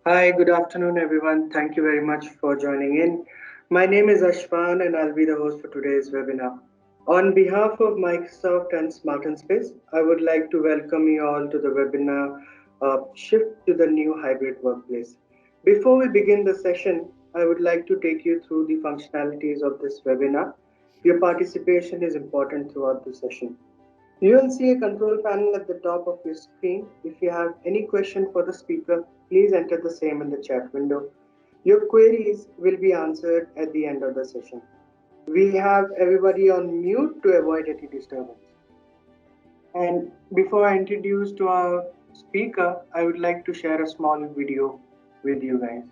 Hi, good afternoon, everyone. Thank you very much for joining in. My name is Ashfan, and I'll be the host for today's webinar. On behalf of Microsoft and Smart and Space, I would like to welcome you all to the webinar Shift to the New Hybrid Workplace. Before we begin the session, I would like to take you through the functionalities of this webinar. Your participation is important throughout the session. You will see a control panel at the top of your screen. If you have any question for the speaker, please enter the same in the chat window. Your queries will be answered at the end of the session. We have everybody on mute to avoid any disturbance. And before I introduce to our speaker, I would like to share a small video with you guys.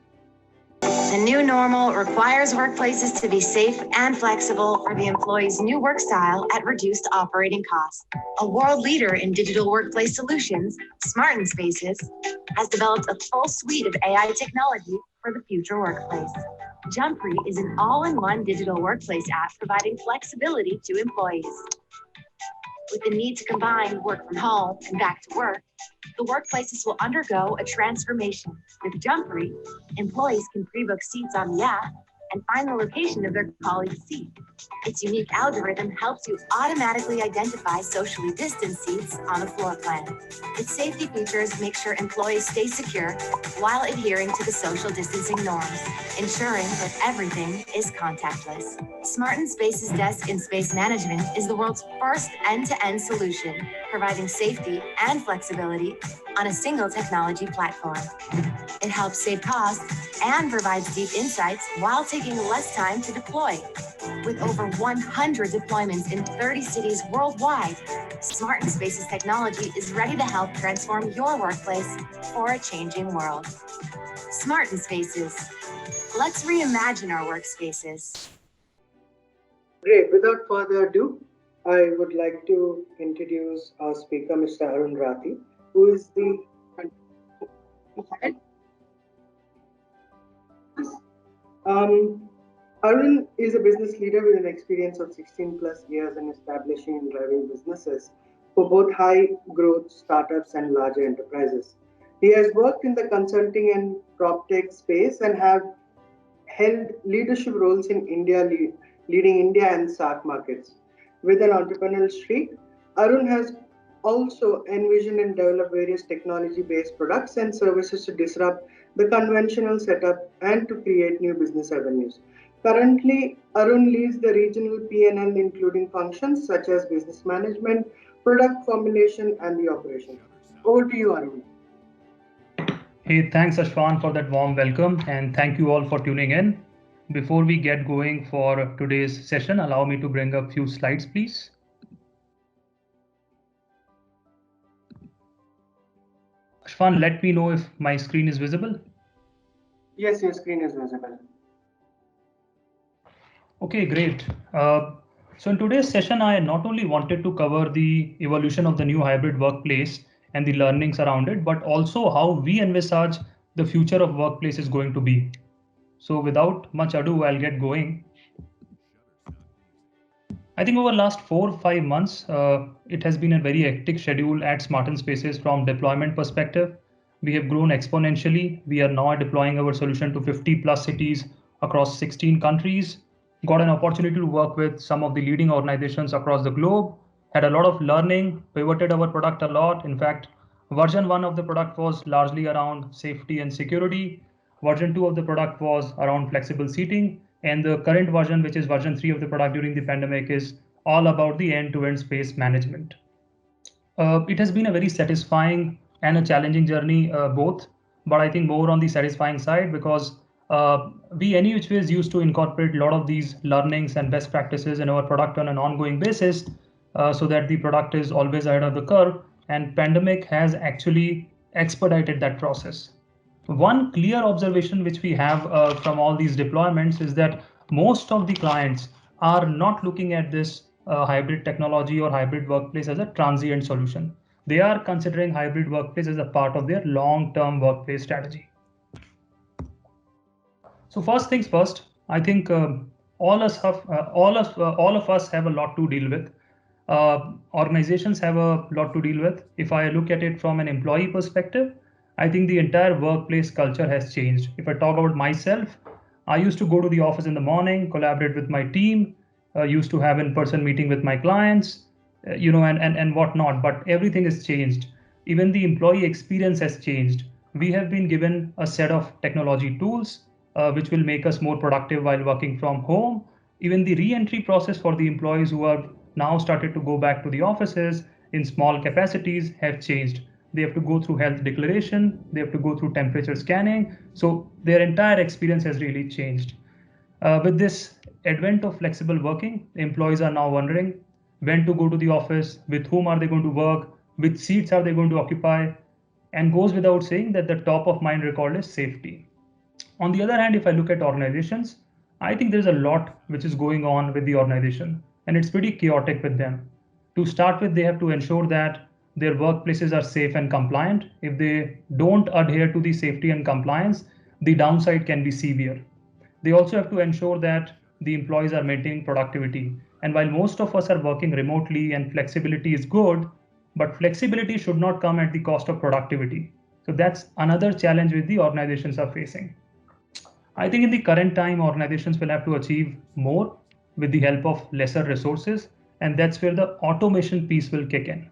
The new normal requires workplaces to be safe and flexible for the employee's new work style at reduced operating costs. A world leader in digital workplace solutions, Smart Spaces, has developed a full suite of AI technology for the future workplace. Jumpree is an all-in-one digital workplace app providing flexibility to employees. With the need to combine work from home and back to work, the workplaces will undergo a transformation. With Jumpree, employees can pre-book seats on the app and find the location of their colleague's seat. Its unique algorithm helps you automatically identify socially distanced seats on a floor plan. Its safety features make sure employees stay secure while adhering to the social distancing norms, ensuring that everything is contactless. Smart Spaces Desk in Space Management is the world's first end-to-end solution, providing safety and flexibility on a single technology platform. It helps save costs and provides deep insights while taking less time to deploy. With over 100 deployments in 30 cities worldwide, Smart Spaces technology is ready to help transform your workplace for a changing world. Smart Spaces. Let's reimagine our workspaces. Great. Without further ado, I would like to introduce our speaker, Mr. Arun Rathi, who is the Arun is a business leader with an experience of 16 plus years in establishing and driving businesses for both high growth startups and larger enterprises. He has worked in the consulting and prop tech space and have held leadership roles in India, leading India and SAARC markets. With an entrepreneurial streak, Arun has also envisioned and developed various technology-based products and services to disrupt the conventional setup and to create new business avenues. Currently, Arun leads the regional P&L, including functions such as business management, product formulation, and the operation. Over to you, Arun. Hey, thanks Ashwan for that warm welcome, and thank you all for tuning in. Before we get going for today's session, allow me to bring up a few slides, please. Ashwan, let me know if my screen is visible. Yes, your screen is visible. Okay, great. So in today's session, I not only wanted to cover the evolution of the new hybrid workplace and the learnings around it, but also how we envisage the future of workplace is going to be. So without much ado, I'll get going. I think over the last 4 or 5 months, it has been a very hectic schedule at Smart Spaces from deployment perspective. We have grown exponentially. We are now deploying our solution to 50 plus cities across 16 countries. Got an opportunity to work with some of the leading organizations across the globe. Had a lot of learning, pivoted our product a lot. In fact, version 1 of the product was largely around safety and security. Version 2 of the product was around flexible seating. And the current version, which is version 3 of the product during the pandemic, is all about the end-to-end space management. It has been a very satisfying and a challenging journey, both, but I think more on the satisfying side because we any which ways used to incorporate a lot of these learnings and best practices in our product on an ongoing basis so that the product is always ahead of the curve, and pandemic has actually expedited that process. One clear observation which we have from all these deployments is that most of the clients are not looking at this hybrid technology or hybrid workplace as a transient solution. They are considering hybrid workplace as a part of their long-term workplace strategy. So first things first, I think all of us have a lot to deal with. Organizations have a lot to deal with. If I look at it from an employee perspective, I think the entire workplace culture has changed. If I talk about myself, I used to go to the office in the morning, collaborate with my team, used to have in-person meeting with my clients, and whatnot. But everything has changed. Even the employee experience has changed. We have been given a set of technology tools which will make us more productive while working from home. Even the re-entry process for the employees who are now started to go back to the offices in small capacities have changed. They have to go through health declaration, they have to go through temperature scanning. So their entire experience has really changed. With this advent of flexible working, employees are now wondering when to go to the office, with whom are they going to work, which seats are they going to occupy, and goes without saying that the top of mind recall is safety. On the other hand, if I look at organizations, I think there's a lot which is going on with the organization, and it's pretty chaotic with them. To start with, they have to ensure that their workplaces are safe and compliant. If they don't adhere to the safety and compliance, the downside can be severe. They also have to ensure that the employees are maintaining productivity. And while most of us are working remotely and flexibility is good, but flexibility should not come at the cost of productivity. So that's another challenge which the organizations are facing. I think in the current time, organizations will have to achieve more with the help of lesser resources, and that's where the automation piece will kick in.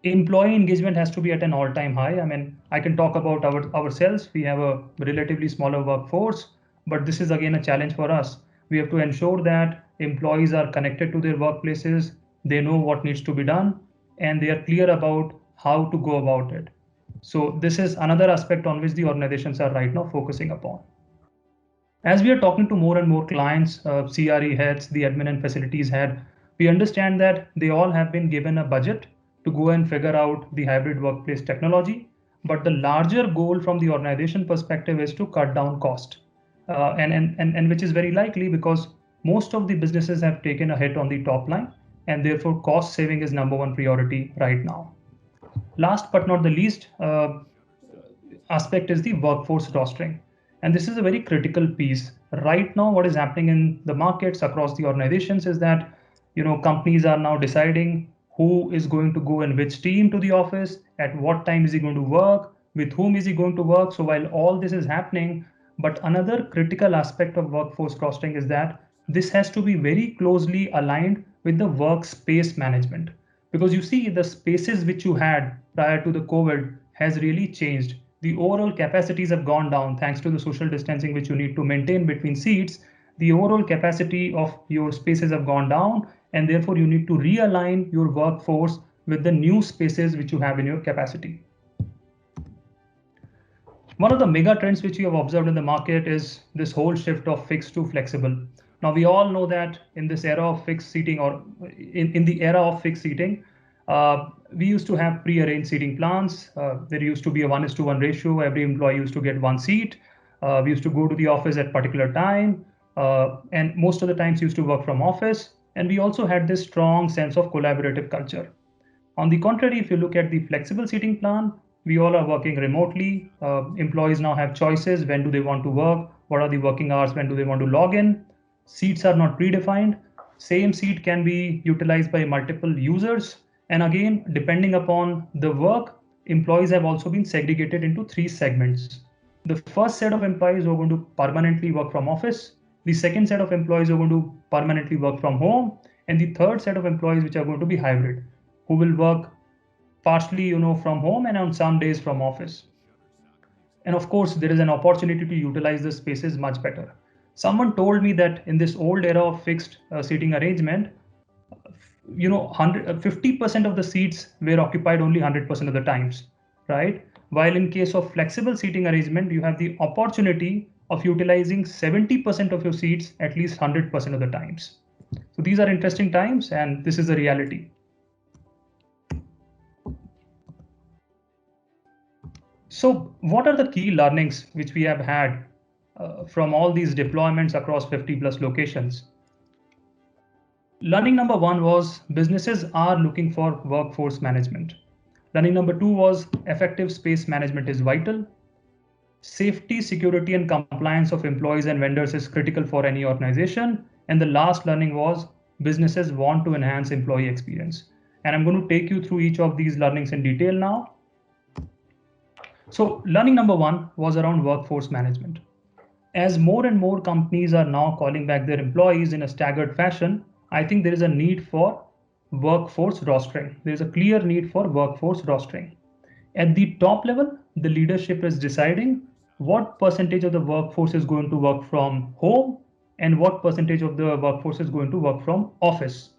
Employee engagement has to be at an all-time high. I mean, I can talk about ourselves. We have a relatively smaller workforce, but this is again a challenge for us. We have to ensure that employees are connected to their workplaces, they know what needs to be done, and they are clear about how to go about it. So this is another aspect on which the organizations are right now focusing upon. As we are talking to more and more clients, CRE heads, the admin and facilities head, we understand that they all have been given a budget to go and figure out the hybrid workplace technology. But the larger goal from the organization perspective is to cut down cost. And which is very likely because most of the businesses have taken a hit on the top line, and therefore cost saving is number one priority right now. Last but not the least, aspect is the workforce rostering. And this is a very critical piece. Right now, what is happening in the markets across the organizations is that companies are now deciding who is going to go in which team to the office, at what time is he going to work, with whom is he going to work. So while all this is happening, but another critical aspect of workforce rostering is that this has to be very closely aligned with the workspace management. Because you see, the spaces which you had prior to the COVID has really changed. The overall capacities have gone down thanks to the social distancing which you need to maintain between seats. The overall capacity of your spaces have gone down, and therefore you need to realign your workforce with the new spaces which you have in your capacity. One of the mega trends which you have observed in the market is this whole shift of fixed to flexible. Now we all know that in this era of fixed seating, or in the era of fixed seating, we used to have pre-arranged seating plans. There used to be a 1:1 ratio. Every employee used to get one seat. We used to go to the office at particular time, and most of the times used to work from office. And we also had this strong sense of collaborative culture. On the contrary, if you look at the flexible seating plan, we all are working remotely. Employees now have choices. When do they want to work? What are the working hours? When do they want to log in? Seats are not predefined. Same seat can be utilized by multiple users. And again, depending upon the work, employees have also been segregated into three segments. The first set of employees who are going to permanently work from office, the second set of employees who are going to permanently work from home, and the third set of employees which are going to be hybrid, who will work partially from home and on some days from office. And of course, there is an opportunity to utilize the spaces much better. Someone told me that in this old era of fixed seating arrangement, 50% of the seats were occupied only 100% of the times, right? While in case of flexible seating arrangement, you have the opportunity of utilizing 70% of your seats at least 100% of the times. So these are interesting times, and this is the reality. So what are the key learnings which we have had from all these deployments across 50 plus locations? Learning number one was businesses are looking for workforce management. Learning number two was effective space management is vital. Safety, security, and compliance of employees and vendors is critical for any organization. And the last learning was businesses want to enhance employee experience. And I'm going to take you through each of these learnings in detail now. So learning number one was around workforce management. As more and more companies are now calling back their employees in a staggered fashion, I think there is a need for workforce rostering. There is a clear need for workforce rostering. At the top level, the leadership is deciding what percentage of the workforce is going to work from home and what percentage of the workforce is going to work from office.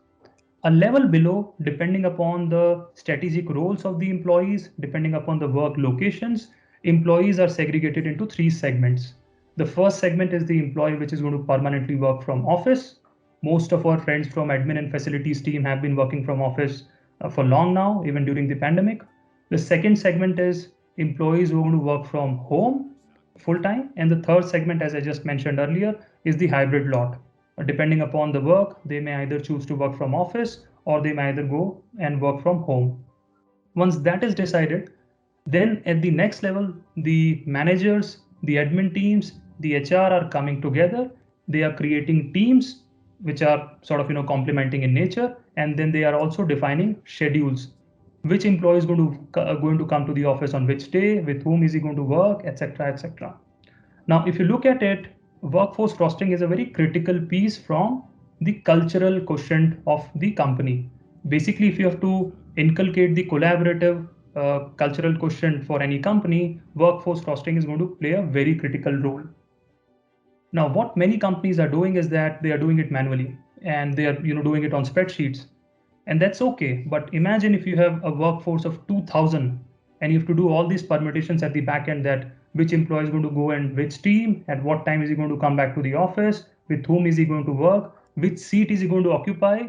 A level below, depending upon the strategic roles of the employees, depending upon the work locations, employees are segregated into three segments. The first segment is the employee which is going to permanently work from office. Most of our friends from admin and facilities team have been working from office for long now, even during the pandemic. The second segment is employees who are going to work from home full time. And the third segment, as I just mentioned earlier, is the hybrid lot. Depending upon the work, they may either choose to work from office or they may either go and work from home. Once that is decided, then at the next level, the managers, the admin teams, the HR are coming together. They are creating teams which are sort of complementing in nature, and then they are also defining schedules. Which employee is going to come to the office on which day, with whom is he going to work, etc., etc. Now, if you look at it, workforce rostering is a very critical piece from the cultural quotient of the company. Basically, if you have to inculcate the collaborative cultural quotient for any company, workforce rostering is going to play a very critical role. Now, what many companies are doing is that they are doing it manually and they are doing it on spreadsheets. And that's okay. But imagine if you have a workforce of 2,000 and you have to do all these permutations at the back end, that which employee is going to go and which team, at what time is he going to come back to the office, with whom is he going to work, which seat is he going to occupy.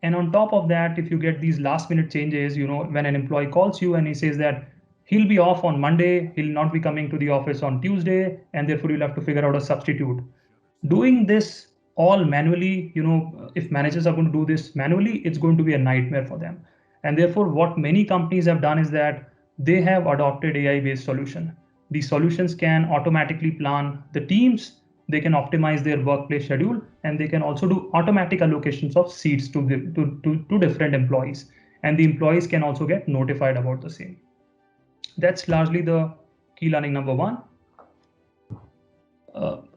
And on top of that, if you get these last minute changes, when an employee calls you and he says that he'll be off on Monday, he'll not be coming to the office on Tuesday, and therefore you'll have to figure out a substitute. Doing this all manually, if managers are going to do this manually, it's going to be a nightmare for them. And therefore, what many companies have done is that they have adopted AI-based solution. These solutions can automatically plan the teams, they can optimize their workplace schedule, and they can also do automatic allocations of seats to different employees. And the employees can also get notified about the same. That's largely the key learning number one.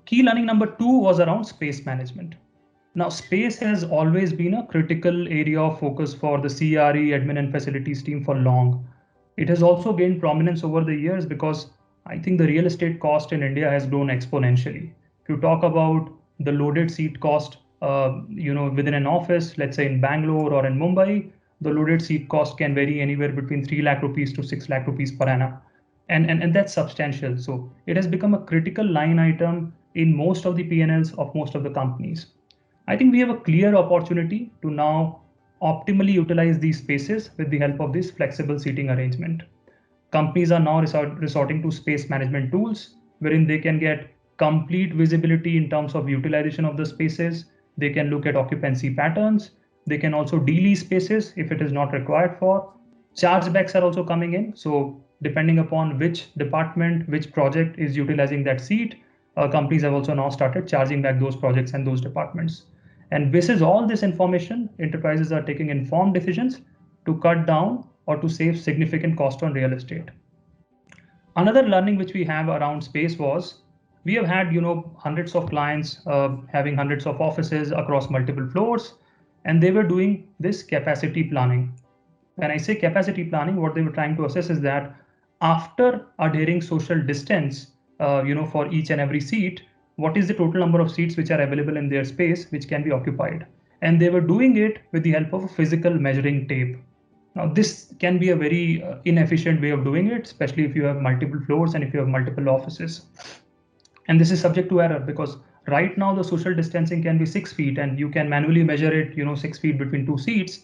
Key learning number two was around space management. Now, space has always been a critical area of focus for the CRE, admin and facilities team for long. It has also gained prominence over the years because I think the real estate cost in India has grown exponentially. If you talk about the loaded seat cost, within an office, let's say in Bangalore or in Mumbai, the loaded seat cost can vary anywhere between 3 lakh rupees to 6 lakh rupees per annum. And that's substantial. So it has become a critical line item in most of the P&Ls of most of the companies. I think we have a clear opportunity to now optimally utilize these spaces with the help of this flexible seating arrangement. Companies are now resorting to space management tools wherein they can get complete visibility in terms of utilization of the spaces. They can look at occupancy patterns. They can also de-lease spaces if it is not required for. Chargebacks are also coming in. So depending upon which department, which project is utilizing that seat, companies have also now started charging back those projects and those departments. And basis all this information, enterprises are taking informed decisions to cut down or to save significant cost on real estate. Another learning which we have around space was we have had hundreds of clients having hundreds of offices across multiple floors, and they were doing this capacity planning. When I say capacity planning, what they were trying to assess is that after adhering social distance, for each and every seat, what is the total number of seats which are available in their space which can be occupied. And they were doing it with the help of a physical measuring tape. Now, this can be a very inefficient way of doing it, especially if you have multiple floors and if you have multiple offices. And this is subject to error because right now the social distancing can be 6 feet and you can manually measure it, 6 feet between two seats.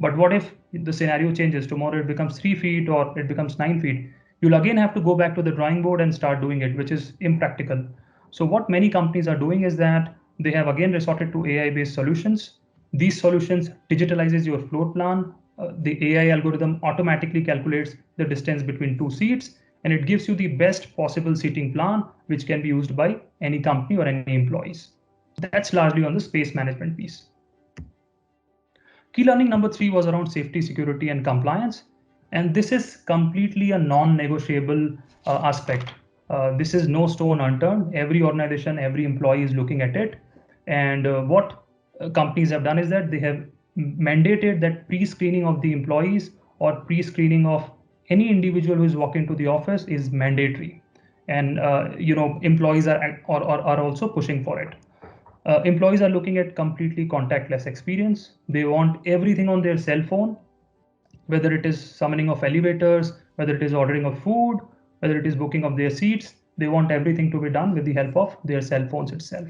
But what if the scenario changes? Tomorrow it becomes 3 feet or it becomes 9 feet. You'll again have to go back to the drawing board and start doing it, which is impractical. So what many companies are doing is that they have again resorted to AI-based solutions. These solutions digitalizes your floor plan. The AI algorithm automatically calculates the distance between two seats, and it gives you the best possible seating plan, which can be used by any company or any employees. That's largely on the space management piece. Key learning number three was around safety, security, and compliance. And this is completely a non-negotiable aspect. This is no stone unturned. Every organization, every employee is looking at it. And what companies have done is that they have mandated that pre-screening of the employees or pre-screening of any individual who is walking to the office is mandatory. And employees are also pushing for it. Employees are looking at completely contactless experience. They want everything on their cell phone, whether it is summoning of elevators, whether it is ordering of food, whether it is booking of their seats. They want everything to be done with the help of their cell phones itself.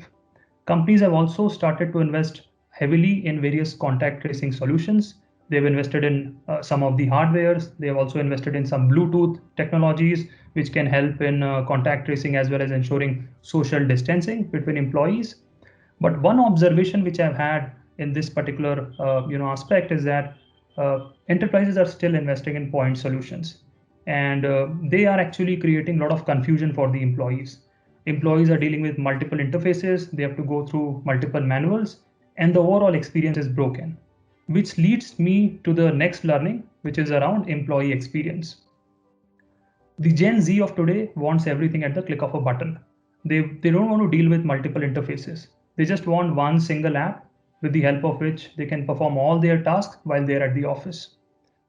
Companies have also started to invest heavily in various contact tracing solutions. They've invested in some of the hardwares. They have also invested in some Bluetooth technologies, which can help in contact tracing as well as ensuring social distancing between employees. But one observation which I've had in this particular aspect is that enterprises are still investing in point solutions, and they are actually creating a lot of confusion for the employees. Employees are dealing with multiple interfaces, they have to go through multiple manuals, and the overall experience is broken, which leads me to the next learning, which is around employee experience. The Gen Z of today wants everything at the click of a button. They don't want to deal with multiple interfaces. They just want one single app with the help of which they can perform all their tasks while they're at the office.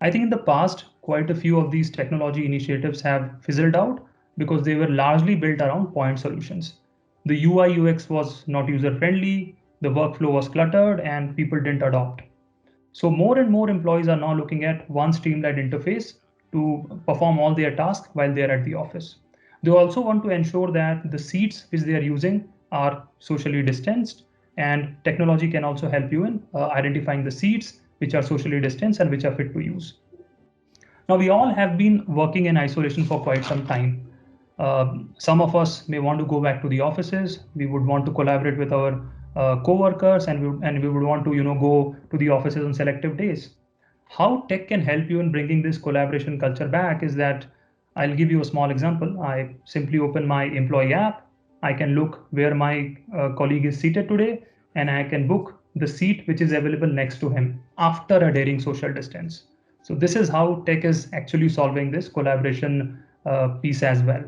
I think in the past, quite a few of these technology initiatives have fizzled out because they were largely built around point solutions. The UI UX was not user friendly, the workflow was cluttered, and people didn't adopt. So more and more employees are now looking at one streamlined interface to perform all their tasks while they're at the office. They also want to ensure that the seats which they are using are socially distanced, and technology can also help you in identifying the seats which are socially distanced and which are fit to use. Now, we all have been working in isolation for quite some time. Some of us may want to go back to the offices. We would want to collaborate with our co-workers, and we would want to go to the offices on selective days. How tech can help you in bringing this collaboration culture back is that I'll give you a small example. I simply open my employee app. I can look where my colleague is seated today, and I can book the seat which is available next to him after adhering social distance. So this is how tech is actually solving this collaboration piece as well.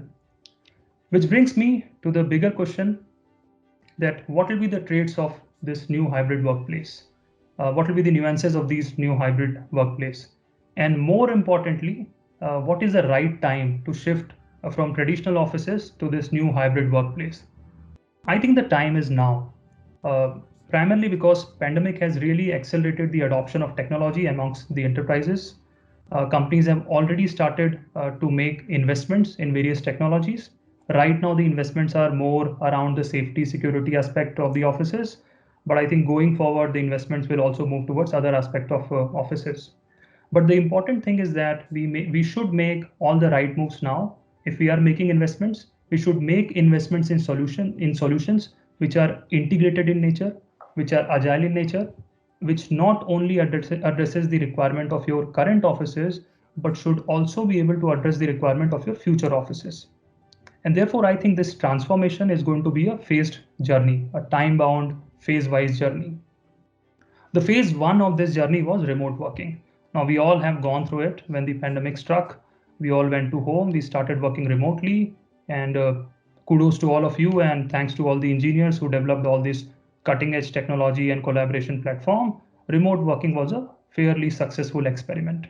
Which brings me to the bigger question, that what will be the traits of this new hybrid workplace? What will be the nuances of these new hybrid workplace? And more importantly, what is the right time to shift from traditional offices to this new hybrid workplace? I think the time is now, primarily because pandemic has really accelerated the adoption of technology amongst the enterprises. Companies have already started to make investments in various technologies. Right now, the investments are more around the safety security aspect of the offices, but I think going forward, the investments will also move towards other aspect of offices. But the important thing is that we should make all the right moves now. If we are making investments, we should make investments in solutions which are integrated in nature, which are agile in nature, which not only addresses the requirement of your current offices, but should also be able to address the requirement of your future offices. And therefore, I think this transformation is going to be a phased journey, a time-bound, phase-wise journey. The phase one of this journey was remote working. Now, we all have gone through it. When the pandemic struck, we all went to home, we started working remotely, and kudos to all of you, and thanks to all the engineers who developed all this cutting edge technology and collaboration platform. Remote working was a fairly successful experiment.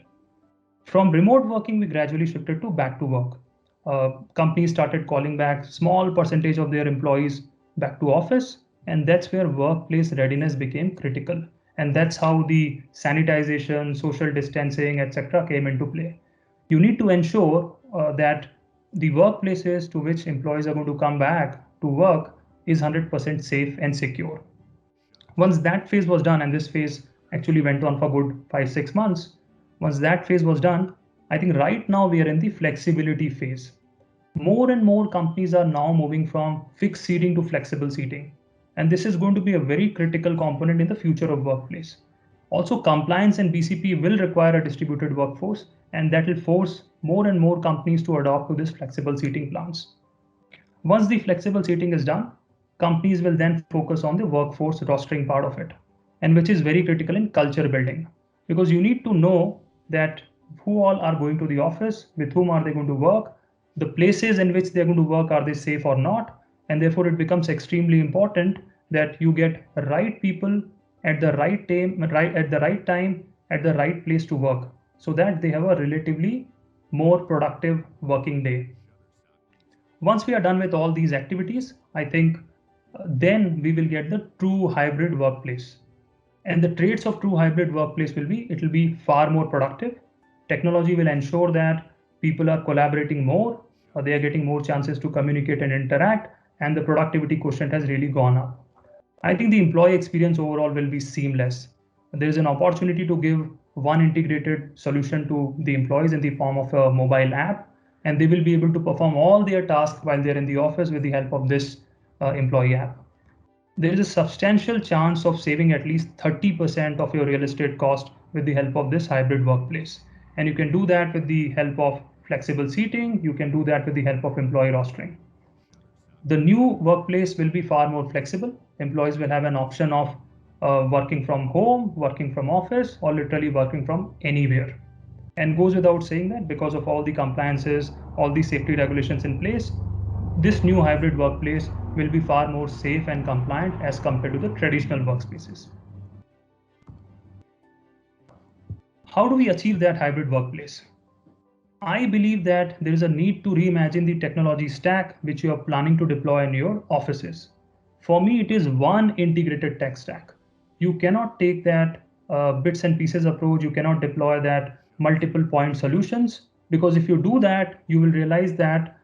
From remote working, we gradually shifted to back to work. Companies started calling back small percentage of their employees back to office, and that's where workplace readiness became critical. And that's how the sanitization, social distancing, etc. came into play. You need to ensure that the workplaces to which employees are going to come back to work is 100% safe and secure. Once that phase was done, and this phase actually went on for good 5-6 months, once that phase was done, I think right now we are in the flexibility phase. More and more companies are now moving from fixed seating to flexible seating. And this is going to be a very critical component in the future of workplace. Also, compliance and BCP will require a distributed workforce, and that will force more and more companies to adopt to this flexible seating plans. Once the flexible seating is done, companies will then focus on the workforce rostering part of it, and which is very critical in culture building, because you need to know that who all are going to the office, with whom are they going to work, the places in which they're going to work, are they safe or not? And therefore, it becomes extremely important that you get right people at the right time, at the right place to work, so that they have a relatively more productive working day. Once we are done with all these activities, I think then we will get the true hybrid workplace. And the traits of true hybrid workplace will be, it will be far more productive. Technology will ensure that people are collaborating more, or they are getting more chances to communicate and interact, and the productivity quotient has really gone up. I think the employee experience overall will be seamless. There is an opportunity to give one integrated solution to the employees in the form of a mobile app, and they will be able to perform all their tasks while they're in the office with the help of this employee app. There is a substantial chance of saving at least 30% of your real estate cost with the help of this hybrid workplace. And you can do that with the help of flexible seating. You can do that with the help of employee rostering. The new workplace will be far more flexible. Employees will have an option of working from home, working from office, or literally working from anywhere. And goes without saying that because of all the compliances, all the safety regulations in place, this new hybrid workplace will be far more safe and compliant as compared to the traditional workspaces. How do we achieve that hybrid workplace? I believe that there is a need to reimagine the technology stack which you are planning to deploy in your offices. For me, it is one integrated tech stack. You cannot take that bits and pieces approach. You cannot deploy that multiple point solutions, because if you do that, you will realize that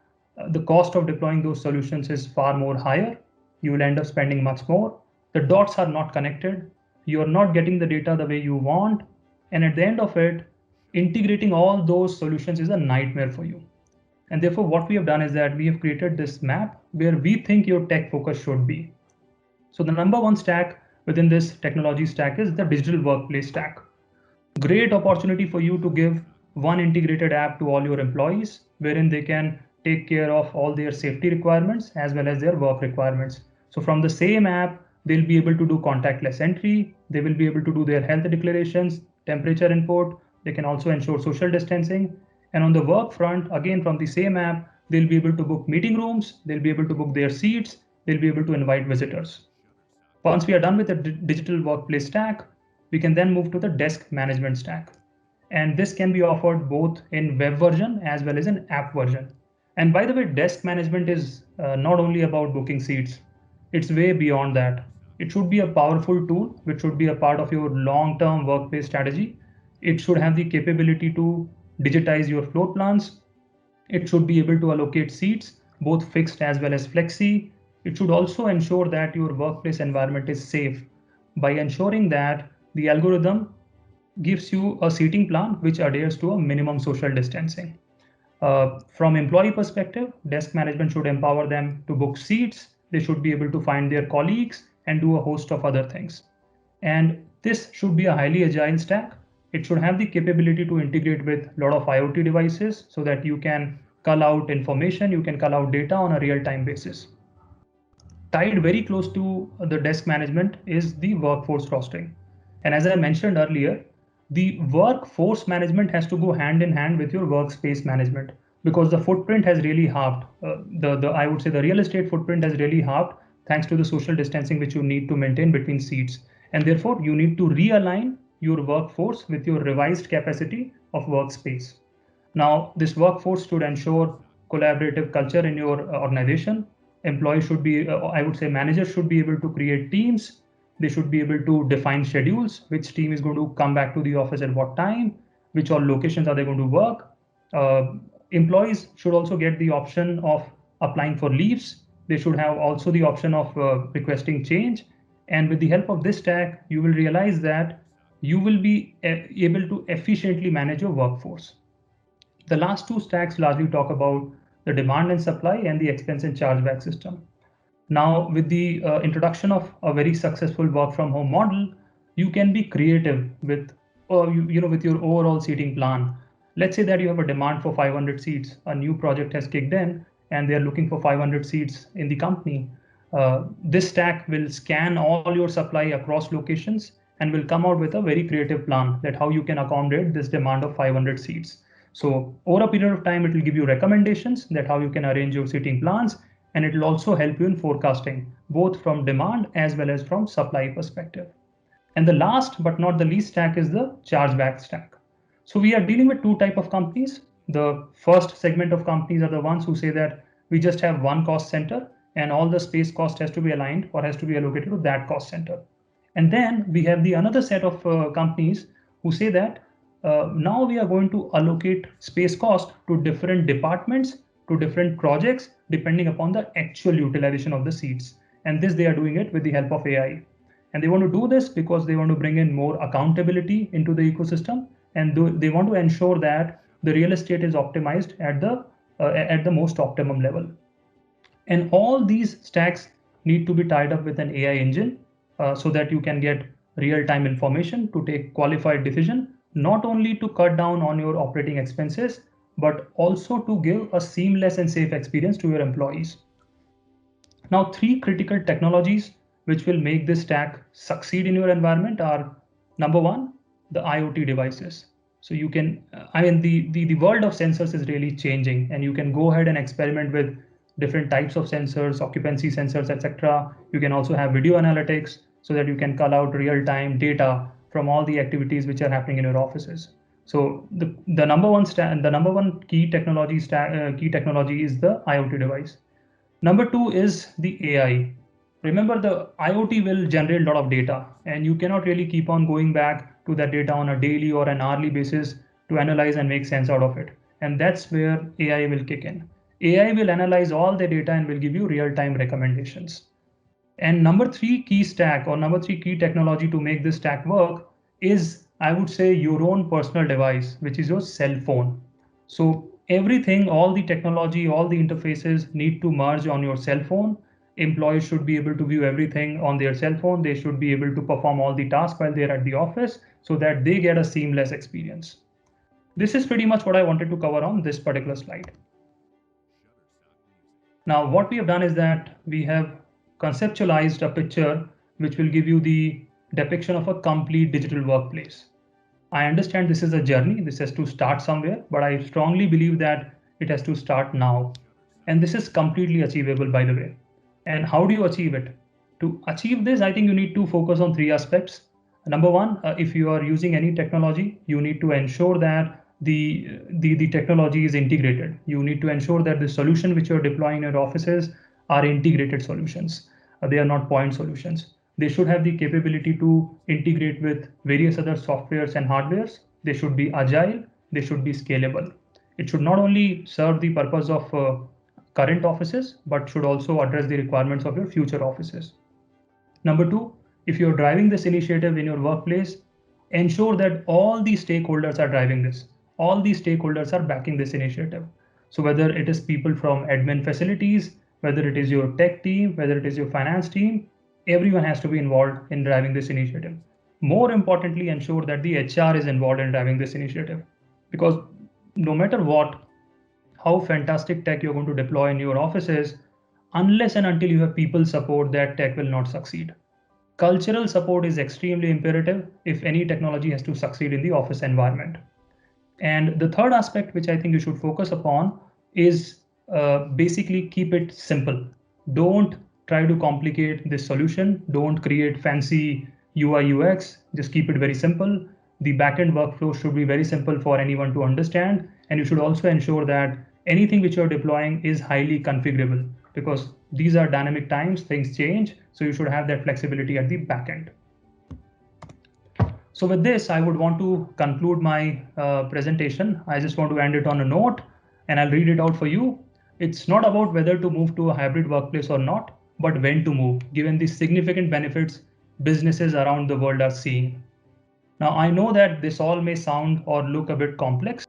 the cost of deploying those solutions is far more higher. You will end up spending much more. The dots are not connected. You are not getting the data the way you want. And at the end of it, integrating all those solutions is a nightmare for you. And therefore, what we have done is that we have created this map where we think your tech focus should be. So the number one stack within this technology stack is the digital workplace stack. Great opportunity for you to give one integrated app to all your employees, wherein they can take care of all their safety requirements as well as their work requirements. So from the same app, they'll be able to do contactless entry. They will be able to do their health declarations, temperature input. They can also ensure social distancing. And on the work front, again, from the same app, they'll be able to book meeting rooms. They'll be able to book their seats. They'll be able to invite visitors. Once we are done with the digital workplace stack, we can then move to the desk management stack. And this can be offered both in web version as well as an app version. And by the way, desk management is not only about booking seats, it's way beyond that. It should be a powerful tool, which should be a part of your long-term workplace strategy. It should have the capability to digitize your floor plans. It should be able to allocate seats, both fixed as well as flexi. It should also ensure that your workplace environment is safe by ensuring that the algorithm gives you a seating plan which adheres to a minimum social distancing. From employee perspective, desk management should empower them to book seats. They should be able to find their colleagues and do a host of other things. And this should be a highly agile stack. It should have the capability to integrate with a lot of IoT devices so that you can cull out information, you can cull out data on a real-time basis. Tied very close to the desk management is the workforce rostering. And as I mentioned earlier, the workforce management has to go hand in hand with your workspace management, because the footprint has really halved. I would say the real estate footprint has really halved thanks to the social distancing which you need to maintain between seats. And therefore, you need to realign your workforce with your revised capacity of workspace. Now, this workforce should ensure collaborative culture in your organization. Employees should be, I would say managers should be able to create teams. They should be able to define schedules, which team is going to come back to the office at what time, which all locations are they going to work. Employees should also get the option of applying for leaves. They should have also the option of requesting change. And with the help of this stack, you will realize that you will be able to efficiently manage your workforce. The last two stacks largely talk about the demand and supply and the expense and chargeback system. Now, with the introduction of a very successful work from home model, you can be creative with, with your overall seating plan. Let's say that you have a demand for 500 seats. A new project has kicked in and they're looking for 500 seats in the company. This stack will scan all your supply across locations and will come out with a very creative plan that how you can accommodate this demand of 500 seats. So over a period of time, it will give you recommendations that how you can arrange your seating plans, and it will also help you in forecasting, both from demand as well as from supply perspective. And the last but not the least stack is the chargeback stack. So we are dealing with two type of companies. The first segment of companies are the ones who say that we just have one cost center and all the space cost has to be aligned or has to be allocated to that cost center. And then we have the another set of companies who say that now we are going to allocate space cost to different departments, to different projects, depending upon the actual utilization of the seats. And this they are doing it with the help of AI. And they want to do this because they want to bring in more accountability into the ecosystem, and they want to ensure that the real estate is optimized at the most optimum level. And all these stacks need to be tied up with an AI engine so that you can get real-time information to take qualified decision, not only to cut down on your operating expenses, but also to give a seamless and safe experience to your employees. Now, three critical technologies which will make this stack succeed in your environment are: number one, the IoT devices. So you can, the world of sensors is really changing, and you can go ahead and experiment with different types of sensors, occupancy sensors, etc. You can also have video analytics so that you can call out real-time data from all the activities which are happening in your offices. So the number one key technology is the IoT device. Number two is the AI. Remember, the IoT will generate a lot of data, and you cannot really keep on going back to that data on a daily or an hourly basis to analyze and make sense out of it. And that's where AI will kick in. AI will analyze all the data and will give you real-time recommendations. And number three key stack or number three key technology to make this stack work is, I would say, your own personal device, which is your cell phone. So everything, all the technology, all the interfaces need to merge on your cell phone. Employees should be able to view everything on their cell phone. They should be able to perform all the tasks while they're at the office so that they get a seamless experience. This is pretty much what I wanted to cover on this particular slide. Now, what we have done is that we have conceptualized a picture which will give you the depiction of a complete digital workplace. I understand this is a journey, this has to start somewhere, but I strongly believe that it has to start now. And this is completely achievable, by the way. And how do you achieve it? To achieve this, I think you need to focus on three aspects. Number one, if you are using any technology, you need to ensure that the technology is integrated. You need to ensure that the solution which you're deploying in your offices are integrated solutions. They are not point solutions. They should have the capability to integrate with various other softwares and hardwares. They should be agile. They should be scalable. It should not only serve the purpose of current offices, but should also address the requirements of your future offices. Number two, if you're driving this initiative in your workplace, ensure that all the stakeholders are driving this. All the stakeholders are backing this initiative. So whether it is people from admin facilities, whether it is your tech team, whether it is your finance team, everyone has to be involved in driving this initiative. More importantly, ensure that the HR is involved in driving this initiative, because no matter what, how fantastic tech you're going to deploy in your offices, unless and until you have people support, that tech will not succeed. Cultural support is extremely imperative if any technology has to succeed in the office environment. And the third aspect, which I think you should focus upon, is basically keep it simple. Don't try to complicate this solution. Don't create fancy UI UX. Just keep it very simple. The backend workflow should be very simple for anyone to understand. And you should also ensure that anything which you're deploying is highly configurable, because these are dynamic times, things change. So you should have that flexibility at the backend. So with this, I would want to conclude my presentation. I just want to end it on a note, and I'll read it out for you. It's not about whether to move to a hybrid workplace or not, but when to move, given the significant benefits businesses around the world are seeing. Now, I know that this all may sound or look a bit complex.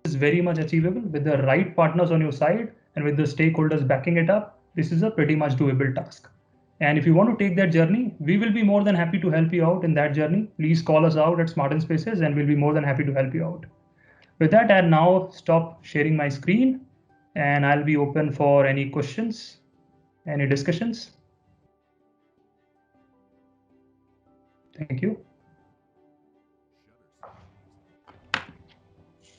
It's very much achievable with the right partners on your side and with the stakeholders backing it up. This is a pretty much doable task. And if you want to take that journey, we will be more than happy to help you out in that journey. Please call us out at Smart Spaces and we'll be more than happy to help you out. With that, I'll now stop sharing my screen and I'll be open for any questions, any discussions. Thank you.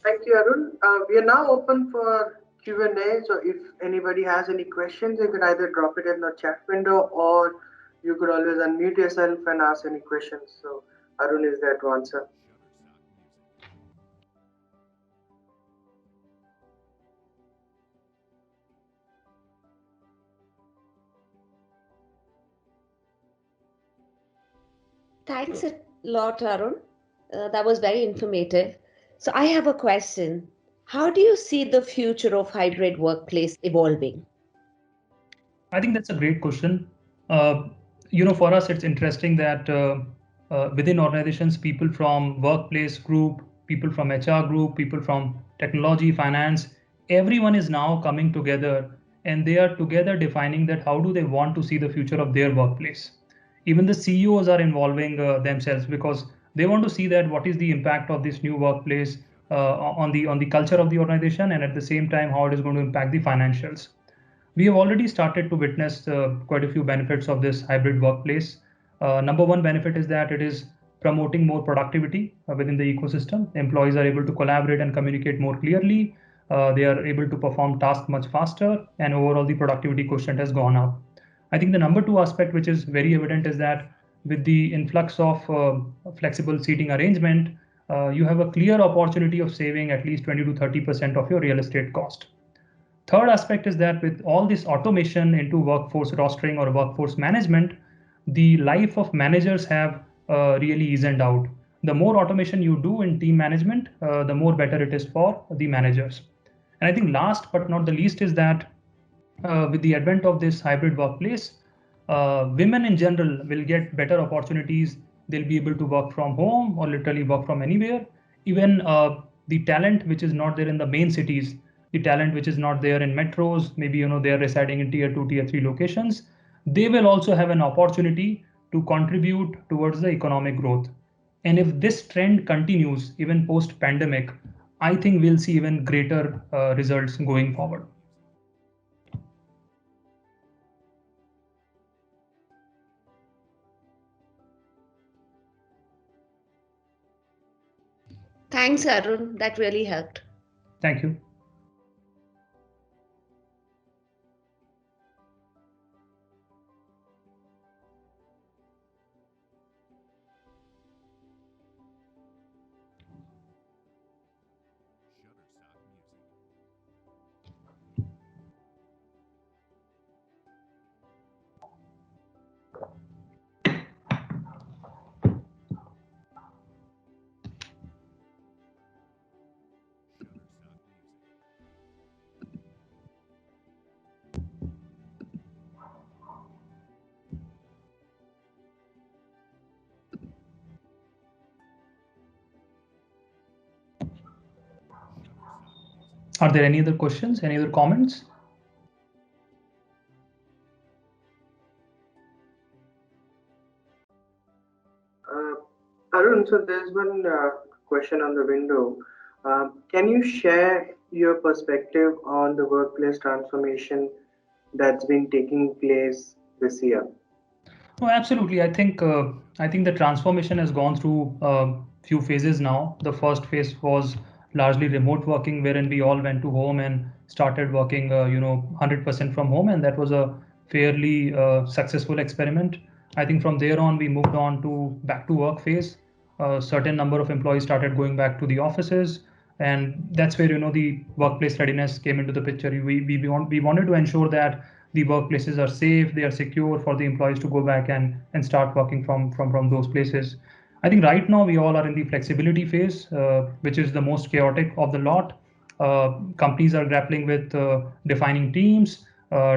Thank you, Arun. We are now open for Q&A. So if anybody has any questions, you could either drop it in the chat window or you could always unmute yourself and ask any questions. So Arun is there to answer. Thanks a lot, Arun. That was very informative. So I have a question. How do you see the future of hybrid workplace evolving? I think that's a great question. For us, it's interesting that within organizations, people from workplace group, people from HR group, people from technology, finance, everyone is now coming together and they are together defining that how do they want to see the future of their workplace. Even the CEOs are involving themselves because they want to see that what is the impact of this new workplace on the culture of the organization, and at the same time how it is going to impact the financials. We have already started to witness quite a few benefits of this hybrid workplace. Number one benefit is that it is promoting more productivity within the ecosystem. Employees are able to collaborate and communicate more clearly. They are able to perform tasks much faster, and overall the productivity quotient has gone up. I think the number two aspect, which is very evident, is that with the influx of flexible seating arrangement, you have a clear opportunity of saving at least 20 to 30% of your real estate cost. Third aspect is that with all this automation into workforce rostering or workforce management, the life of managers have really eased out. The more automation you do in team management, the more better it is for the managers. And I think last but not the least is that with the advent of this hybrid workplace, women in general will get better opportunities. They'll be able to work from home or literally work from anywhere. Even the talent which is not there in the main cities, the talent which is not there in metros, maybe they're residing in tier 2, tier 3 locations, they will also have an opportunity to contribute towards the economic growth. And if this trend continues even post pandemic, I think we'll see even greater results going forward. Thanks, Arun. That really helped. Thank you. Are there any other questions, any other comments? Arun, so there's one question on the window. Can you share your perspective on the workplace transformation that's been taking place this year? No, absolutely. I think the transformation has gone through a few phases now. The first phase was largely remote working, wherein we all went to home and started working, 100% from home, and that was a fairly successful experiment. I think from there on, we moved on to back to work phase. A certain number of employees started going back to the offices, and that's where the workplace readiness came into the picture. We wanted to ensure that the workplaces are safe, they are secure for the employees to go back and start working from those places. I think right now we all are in the flexibility phase, which is the most chaotic of the lot. Companies are grappling with defining teams,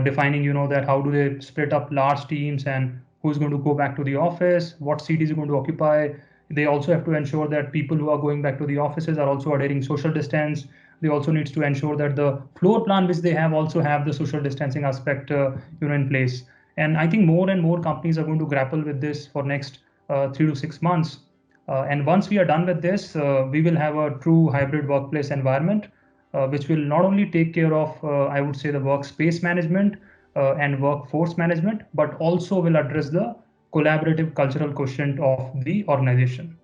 defining that how do they split up large teams and who's going to go back to the office, what seat is going to occupy. They also have to ensure that people who are going back to the offices are also adhering social distance. They also needs to ensure that the floor plan which they have also have the social distancing aspect in place. And I think more and more companies are going to grapple with this for next 3 to 6 months. And once we are done with this, we will have a true hybrid workplace environment, which will not only take care of, I would say, the workspace management and workforce management, but also will address the collaborative cultural quotient of the organization.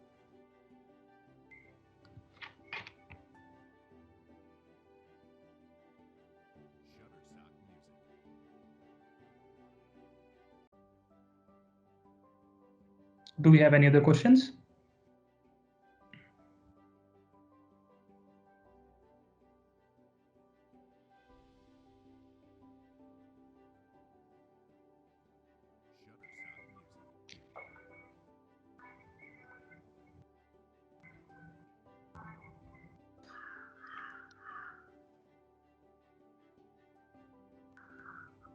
Do we have any other questions?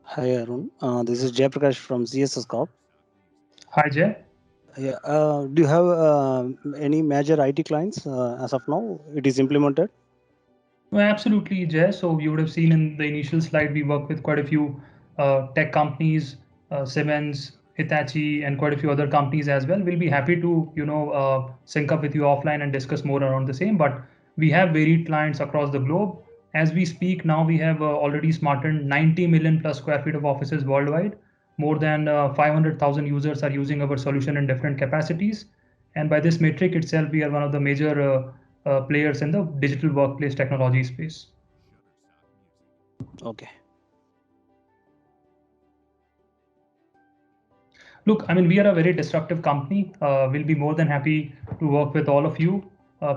Hi Arun, this is Jayaprakash from CSS Corp. Hi, Jay. Yeah, do you have any major IT clients as of now? It is implemented. Well, absolutely, Jay. So you would have seen in the initial slide, we work with quite a few tech companies, Siemens, Hitachi, and quite a few other companies as well. We'll be happy to, sync up with you offline and discuss more around the same. But we have varied clients across the globe. As we speak now, we have already smartened 90 million plus square feet of offices worldwide. More than 500,000 users are using our solution in different capacities. And by this metric itself, we are one of the major players in the digital workplace technology space. Okay. Look, I mean, we are a very disruptive company. We'll be more than happy to work with all of you.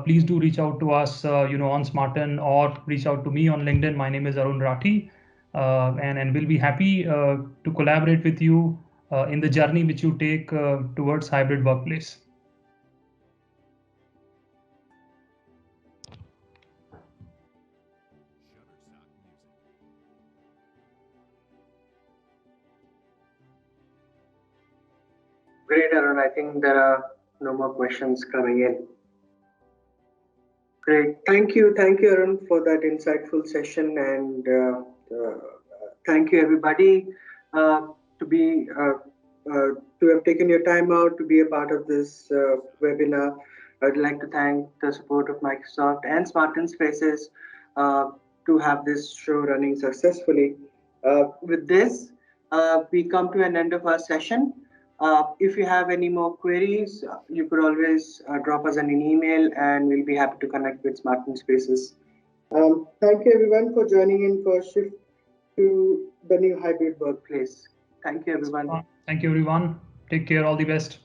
Please do reach out to us, on Smarten, or reach out to me on LinkedIn. My name is Arun Rathi, and we'll be happy to collaborate with you in the journey which you take towards hybrid workplace. Great, Arun. I think there are no more questions coming in. Great. Thank you, Arun, for that insightful session, and thank you, everybody, to have taken your time out to be a part of this webinar. I'd like to thank the support of Microsoft and Smarten Spaces to have this show running successfully. With this, we come to an end of our session. If you have any more queries, you could always drop us an email, and we'll be happy to connect with Smarten Spaces. Thank you, everyone, for joining in for Shift to the New Hybrid Workplace. Thank you, everyone. Thank you, everyone. Take care. All the best.